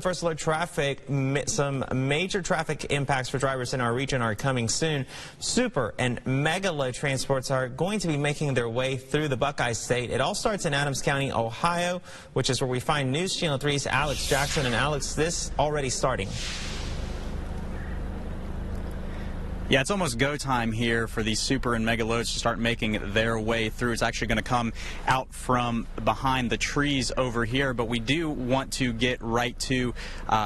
First load traffic, some major traffic impacts for drivers in our region are coming soon. Super and mega load transports are going to be making their way through the Buckeye State. It all starts in Adams County, Ohio, which is where we find News Channel 3's Alex Jackson. And Alex, this already starting. Yeah, it's almost go time here for these super and mega loads to start making their way through. It's actually going to come out from behind the trees over here, but we do want to get right to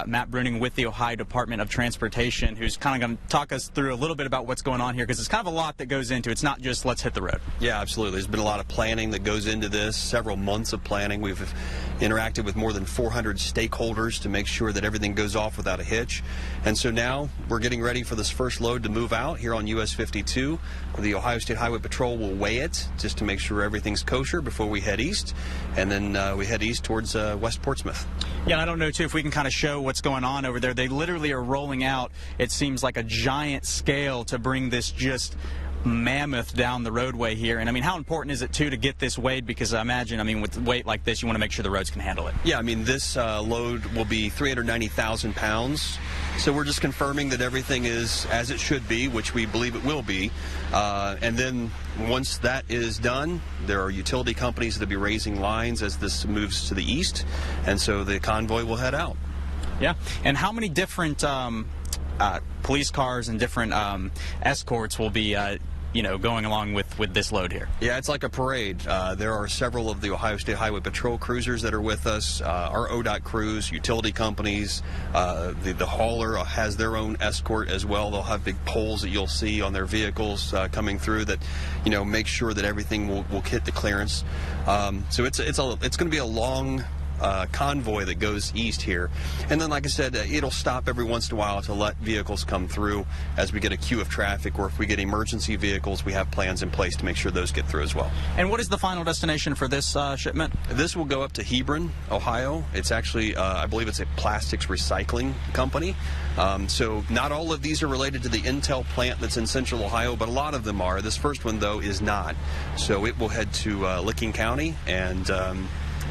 Matt Bruning with the Ohio Department of Transportation, who's kind of going to talk us through a little bit about what's going on here, because it's kind of a lot that goes into it. It's not just let's hit the road. Yeah, absolutely. There's been a lot of planning that goes into this, several months of planning. We've interacted with more than 400 stakeholders to make sure that everything goes off without a hitch. And so now we're getting ready for this first load to move out here on US 52. The Ohio State Highway Patrol will weigh it just to make sure everything's kosher before we head east, and then we head east towards West Portsmouth. Yeah, and I don't know, too, if we can kind of show what's going on over there. They literally are rolling out, it seems like a giant scale to bring this just mammoth down the roadway here. And I mean, how important is it too to get this weighed? Because I imagine, I mean, with weight like this, you want to make sure the roads can handle it. Yeah, I mean, this load will be 390,000 pounds. So we're just confirming that everything is as it should be, which we believe it will be. And then once that is done, there are utility companies that will be raising lines as this moves to the east. And so the convoy will head out. Yeah. And how many different police cars and different escorts will be going along with this load here? Yeah, it's like a parade. There are several of the Ohio State Highway Patrol cruisers that are with us, our ODOT crews, utility companies. The hauler has their own escort as well. They'll have big poles that you'll see on their vehicles coming through that, make sure that everything will hit the clearance. So it's going to be a long convoy that goes east here. And then, like I said, it'll stop every once in a while to let vehicles come through as we get a queue of traffic, or if we get emergency vehicles, we have plans in place to make sure those get through as well. And what is the final destination for this shipment? This will go up to Hebron, Ohio. It's actually, I believe it's a plastics recycling company. So not all of these are related to the Intel plant that's in central Ohio, but a lot of them are. This first one, though, is not. So it will head to Licking County, and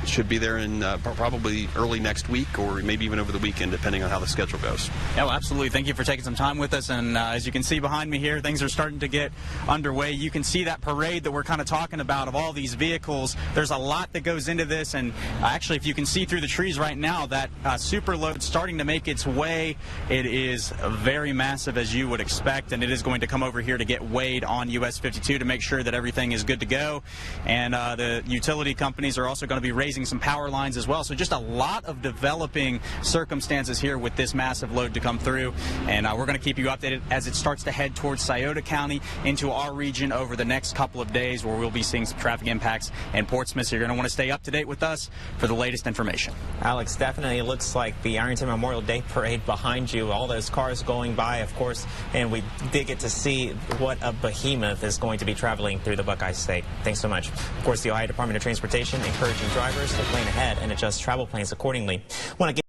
should be there in probably early next week, or maybe even over the weekend, depending on how the schedule goes. Yeah, well, absolutely. Thank you for taking some time with us. And as you can see behind me here, things are starting to get underway. You can see that parade that we're kind of talking about of all these vehicles. There's a lot that goes into this. And actually, if you can see through the trees right now, that Superload starting to make its way. It is very massive, as you would expect, and it is going to come over here to get weighed on US 52 to make sure that everything is good to go. And the utility companies are also going to be raising some power lines as well. So just a lot of developing circumstances here with this massive load to come through. And we're going to keep you updated as it starts to head towards Scioto County into our region over the next couple of days, where we'll be seeing some traffic impacts in Portsmouth. So you're going to want to stay up to date with us for the latest information. Alex, definitely looks like the Arlington Memorial Day Parade behind you. All those cars going by, of course, and we did get to see what a behemoth is going to be traveling through the Buckeye State. Thanks so much. Of course, the Ohio Department of Transportation encouraging drivers to plan ahead and adjust travel plans accordingly.